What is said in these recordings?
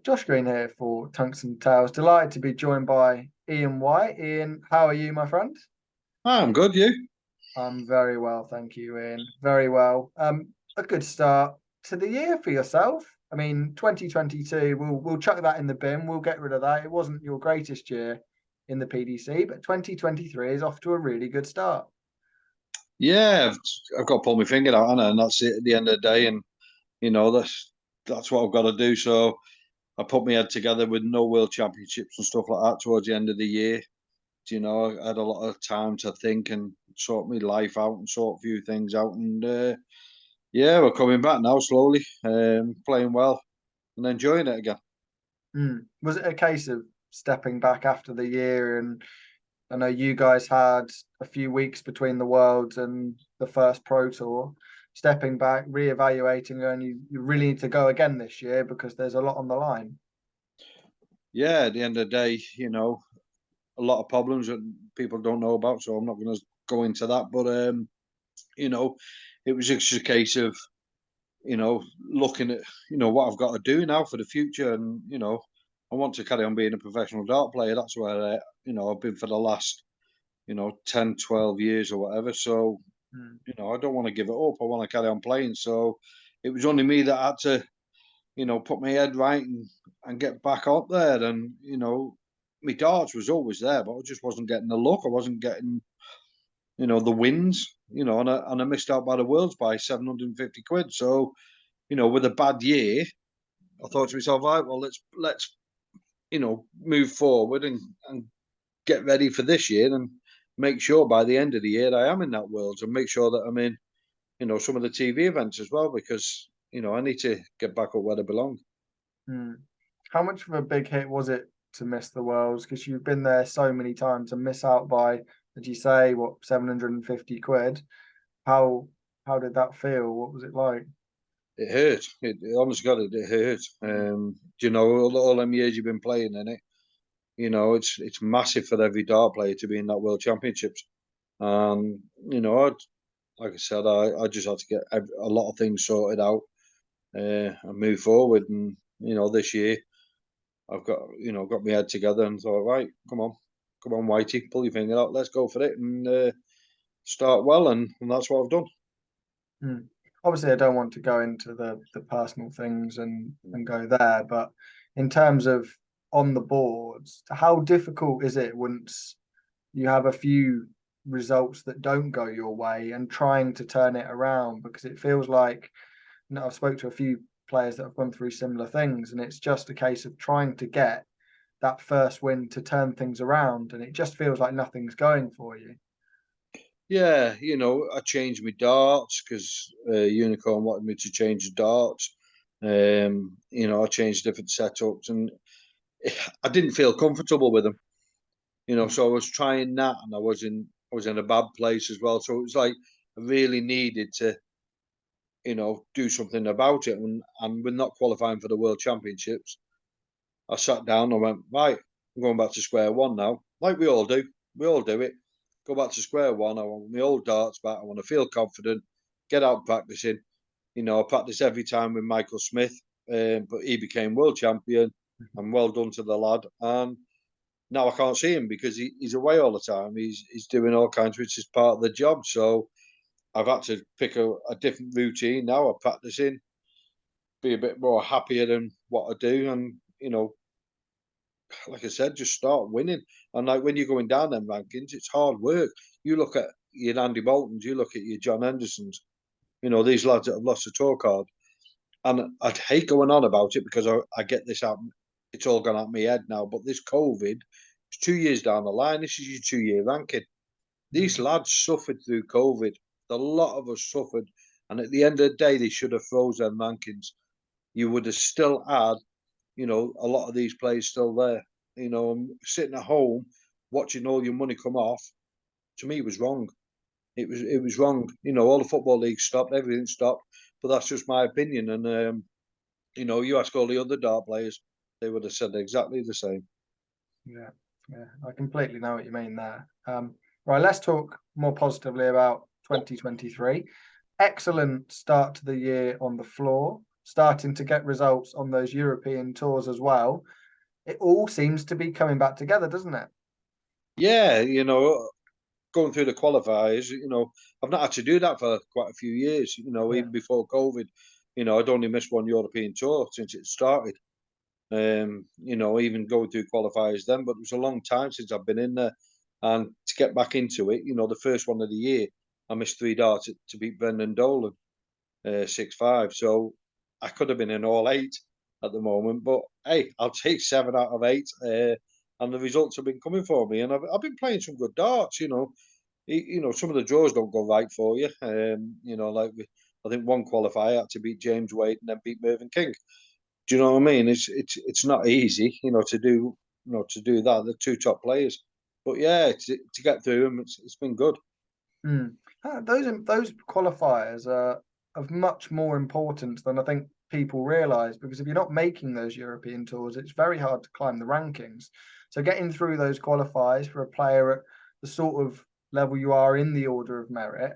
Josh Green here for Tungsten Tales. Delighted to be joined by Ian White. Ian, how are you, my friend? I'm good, you? I'm very well, thank you, Ian. Very well. A good start to the year for yourself. I mean, 2022, we'll chuck that in the bin. We'll get rid of that. It wasn't your greatest year in the PDC, but 2023 is off to a really good start. Yeah, I've got to pull my finger out, and that's it at the end of the day. And that's what I've got to do. So I put my head together with no World Championships and stuff like that towards the end of the year. I had a lot of time to think and sort my life out and sort a few things out. And yeah, we're coming back now slowly, playing well and enjoying it again. Was it a case of stepping back after the year? And I know you guys had a few weeks between the Worlds and the first Pro Tour. Stepping back, reevaluating, and you really need to go again this year because there's a lot on the line. Yeah, at the end of the day, a lot of problems that people don't know about. So I'm not going to go into that. But you know, it was just a case of looking at what I've got to do now for the future, and I want to carry on being a professional dart player. That's where I've been for the last 10, 12 years or whatever. So Mm. I don't want to give it up. I want to carry on playing. So it was only me that had to put my head right and get back up there. And my darts was always there, but I just wasn't getting the look. I wasn't getting the wins. And I missed out by the worlds by 750 quid. So with a bad year, I thought to myself, right, well, let's move forward and get ready for this year and make sure by the end of the year I am in that world and make sure that I'm in some of the TV events as well because I need to get back up where I belong. Mm. How much of a big hit was it to miss the Worlds? Because you've been there so many times and miss out by, as you say, what, 750 quid? How how did that feel? What was it like? It hurt. It honestly got it. It hurt. All them years you've been playing in it, it's massive for every dart player to be in that World Championships. Um, you know, I'd, like I said, I just had to get a lot of things sorted out and move forward. And this year I've got my head together and thought, right, come on, Whitey, pull your finger out, let's go for it and start well. And that's what I've done. Mm. Obviously, I don't want to go into the personal things and go there, but in terms of on the boards, how difficult is it once you have a few results that don't go your way and trying to turn it around? Because it feels like, I've spoke to a few players that have gone through similar things, and it's just a case of trying to get that first win to turn things around, and it just feels like nothing's going for you. Yeah, I changed my darts because Unicorn wanted me to change the darts. I changed different setups and I didn't feel comfortable with them. So I was trying that and I was in a bad place as well. So it was like I really needed to, do something about it. And we're not qualifying for the World Championships. I sat down and went, right, I'm going back to square one now. Like we all do. We all do it. Go back to square one. I want my old darts back. I want to feel confident. Get out practicing. I practice every time with Michael Smith, but he became world champion. And well done to the lad. And now I can't see him because he's away all the time. He's doing all kinds, which is part of the job. So I've had to pick a different routine now. I'm practicing, be a bit more happier than what I do, and like I said, just start winning. And like when you're going down them rankings, it's hard work. You look at your Andy Boltons, you look at your John Hendersons, these lads that have lost the tour card. And I'd hate going on about it because I get this out. It's all gone out my head now. But this COVID, it's 2 years down the line. This is your 2 year ranking. These Mm. lads suffered through COVID. A lot of us suffered. And at the end of the day, they should have froze them rankings. You would have still had a lot of these players still there. Sitting at home watching all your money come off, to me was wrong. It was wrong. All the football leagues stopped, everything stopped. But that's just my opinion. And you ask all the other dart players, they would have said exactly the same. Yeah, yeah, I completely know what you mean there. Right, let's talk more positively about 2023. Excellent start to the year on the floor. starting to get results on those European tours as well. It all seems to be coming back together, doesn't it? Yeah, going through the qualifiers, I've not had to do that for quite a few years, Yeah. even before COVID. I'd only missed one European tour since it started. Even going through qualifiers then, but it was a long time since I've been in there. And to get back into it, the first one of the year, I missed 3 darts to beat Brendan Dolan, 6-5. So I could have been in all 8 at the moment, but hey, I'll take 7 out of 8. And the results have been coming for me, and I've been playing some good darts. Some of the draws don't go right for you. I think one qualifier had to beat James Wade and then beat Mervyn King. Do you know what I mean? It's not easy, to do that. The 2 top players, but yeah, to get through them, it's been good. Mm. Those qualifiers are of much more importance than I think people realise, because if you're not making those European tours, it's very hard to climb the rankings. So getting through those qualifiers for a player at the sort of level you are in the order of merit,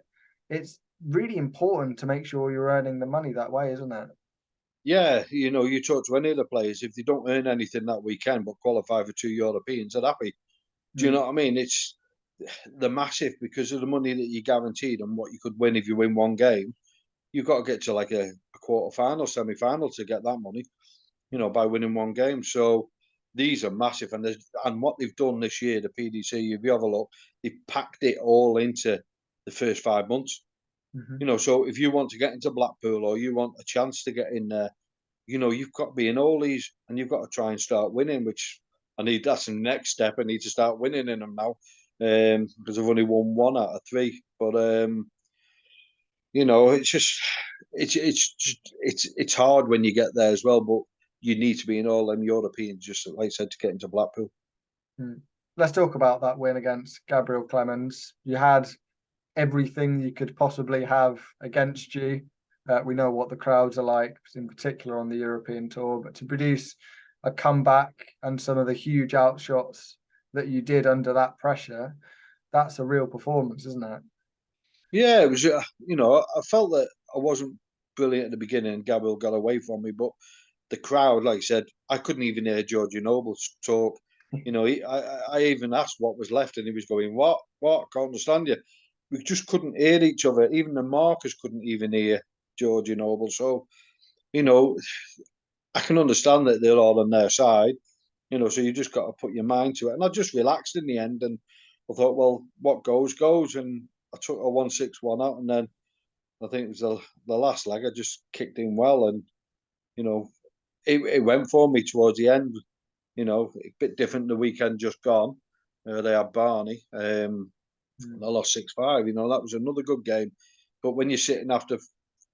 it's really important to make sure you're earning the money that way, isn't it? Yeah, you talk to any of the players, if they don't earn anything that weekend but qualify for 2 Europeans, they're happy. Do you know Mm. what I mean? They're massive because of the money that you're guaranteed and what you could win if you win one game. You've got to get to like a quarter final, semi final to get that money, by winning one game. So these are massive. And what they've done this year, the PDC, if you have a look, they've packed it all into the first 5 months. Mm-hmm. So if you want to get into Blackpool or you want a chance to get in there, you've got to be in all these and you've got to try and start winning, which that's the next step. I need to start winning in them now, because I've only won 1 out of 3. But it's hard when you get there as well. But you need to be in all them Europeans, just like I said, to get into Blackpool. Mm. Let's talk about that win against Gabriel Clemens. You had everything you could possibly have against you. We know what the crowds are like, in particular on the European tour, but to produce a comeback and some of the huge outshots that you did under that pressure, that's a real performance, isn't it? Yeah, it was. I felt that I wasn't brilliant at the beginning, and Gabriel got away from me. But the crowd, like I said, I couldn't even hear Georgie Noble talk. I even asked what was left, and he was going, "What? What? Can't understand you." We just couldn't hear each other. Even the markers couldn't even hear Georgie Noble. So, you know, I can understand that they're all on their side. So you just got to put your mind to it. And I just relaxed in the end, and I thought, well, what goes goes, and I took a 1-6-1 out, and then I think it was the last leg. I just kicked in well, and you know, it went for me towards the end. A bit different the weekend just gone. They had Barney. And I lost 6-5. That was another good game. But when you're sitting after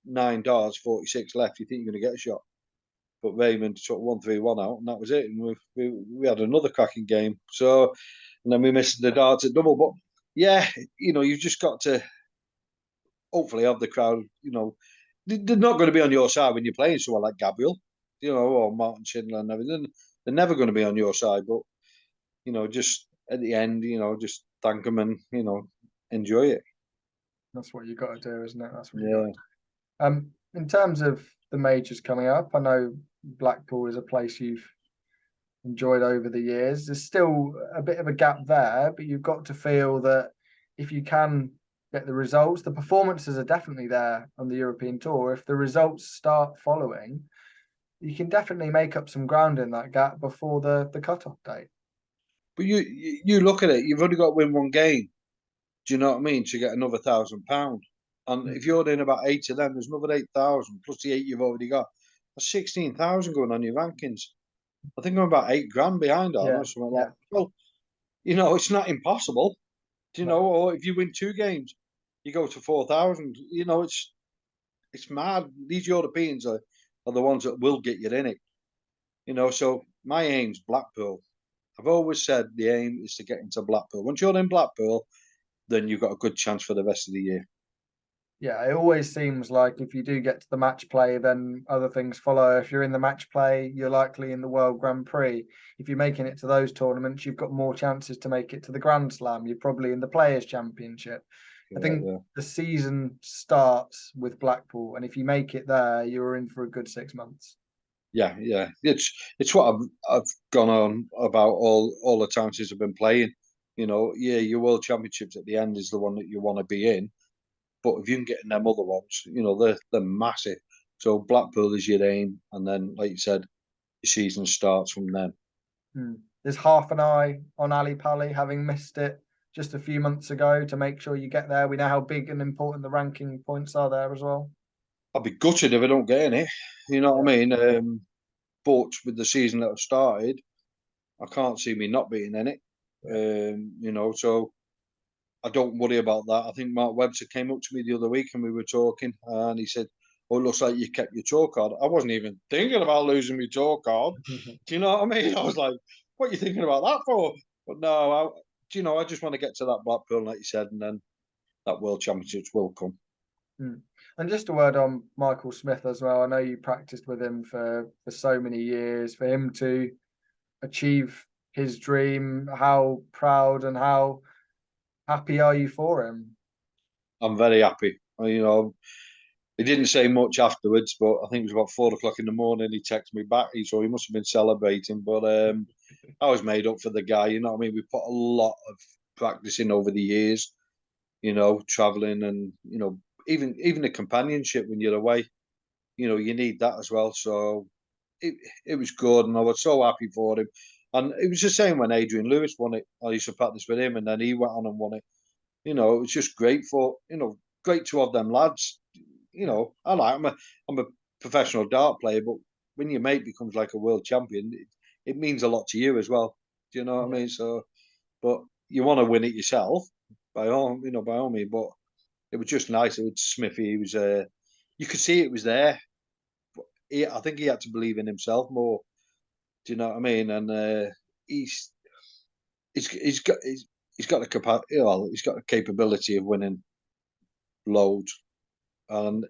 9 darts, 46 left, you think you're going to get a shot. But Raymond took 1-3-1 out, and that was it. And we had another cracking game. So, and then we missed the darts at double. But yeah, you've just got to hopefully have the crowd. They're not going to be on your side when you're playing someone like Gabriel, or Martin Schindler and everything. They're never going to be on your side. But just at the end, just thank them and enjoy it. That's what you got to do, isn't it? That's what you got Yeah. to do. In terms of the majors coming up, I know Blackpool is a place you've enjoyed over the years. There's still a bit of a gap there, but you've got to feel that if you can get the results, the performances are definitely there on the European tour. If the results start following, you can definitely make up some ground in that gap before the cut-off date. But you look at it, you've only got to win one game. Do you know what I mean? To get another £1,000. And if you're in about 8 of them, there's another 8,000 plus the 8 you've already got. That's 16,000 going on your rankings. I think I'm about 8 grand behind on Yeah, or something like yeah. that. Well, it's not impossible. Or if you win 2 games, you go to 4,000. It's mad. These Europeans are the ones that will get you in it. So my aim's Blackpool. I've always said the aim is to get into Blackpool. Once you're in Blackpool, then you've got a good chance for the rest of the year. Yeah, it always seems like if you do get to the match play, then other things follow. If you're in the match play, you're likely in the World Grand Prix. If you're making it to those tournaments, you've got more chances to make it to the Grand Slam. You're probably in the Players' Championship. I think yeah. the season starts with Blackpool, and if you make it there, you're in for a good 6 months. Yeah, yeah. It's what I've gone on about all the time since I've been playing. You know, yeah, your World Championships at the end is the one that you want to be in, but if you can get in them other ones, you know, they're massive. So Blackpool is your aim, and then, like you said, the season starts from then. There's half an eye on Ali Pali, having missed it just a few months ago, to make sure you get there. We know how big and important the ranking points are there as well. I'll be gutted if I don't get in it. You know what I mean? But with the season that I've started, I can't see me not being in it. You know, so I don't worry about that. I think Mark Webster came up to me the other week and we were talking, and he said, "Oh, it looks like you kept your tour card." I wasn't even thinking about losing my tour card. Do you know what I mean? I was like, "What are you thinking about that for?" But no, do you know, I just want to get to that Blackpool, like you said, and then that World Championships will come. And just a word on Michael Smith as well. I know you practiced with him for so many years. For him to achieve his dream, how proud and how happy are you for him? I'm very happy. You know, he didn't say much afterwards, but I think it was about 4 o'clock in the morning. He texted me back, so he must have been celebrating. But I was made up for the guy. You know what I mean? We put a lot of practice in over the years. You know, traveling and even the companionship when you're away. You know, you need that as well. So it was good, and I was so happy for him. And it was the same when Adrian Lewis won it. I used to practice with him, and then he went on and won it. You know, it was just great great to have them lads. You know, I'm a professional dart player, but when your mate becomes like a world champion, it means a lot to you as well. Do you know what I mean? So, but you want to win it yourself, by all means. But it was just nice. It was Smithy. He was you could see it was there. But I think he had to believe in himself more. Do you know what I mean? And he's he's got he's got the capacity. Well, he's got the capability of winning loads, and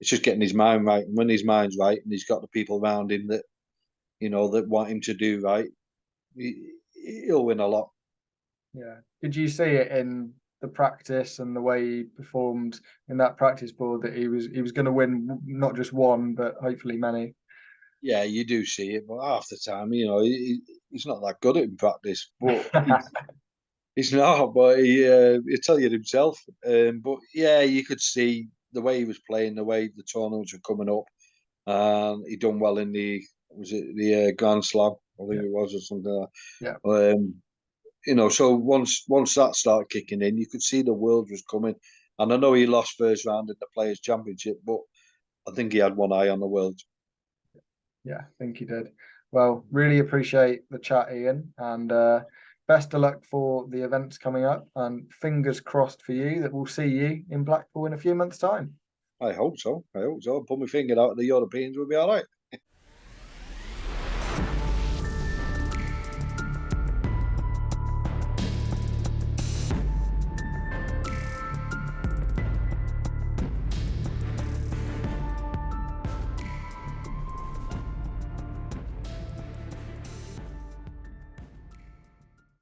it's just getting his mind right. And when his mind's right, and he's got the people around him that that want him to do right, he'll win a lot. Yeah. Did you see it in the practice and the way he performed in that practice board that he was going to win not just one, but hopefully many? Yeah, you do see it, but half the time, he's not that good at practice. But he's not. But he'll tell you himself. But yeah, you could see the way he was playing, the way the tournaments were coming up, and he done well in the Grand Slam, I think Yeah. it was, or something like Yeah. that. So once that started kicking in, you could see the world was coming. And I know he lost first round in the Players' Championship, but I think he had one eye on the world. Yeah, I think he did. Well, really appreciate the chat, Ian, and best of luck for the events coming up. And fingers crossed for you that we'll see you in Blackpool in a few months' time. I hope so. I hope so. Put my finger out. The Europeans will be all right.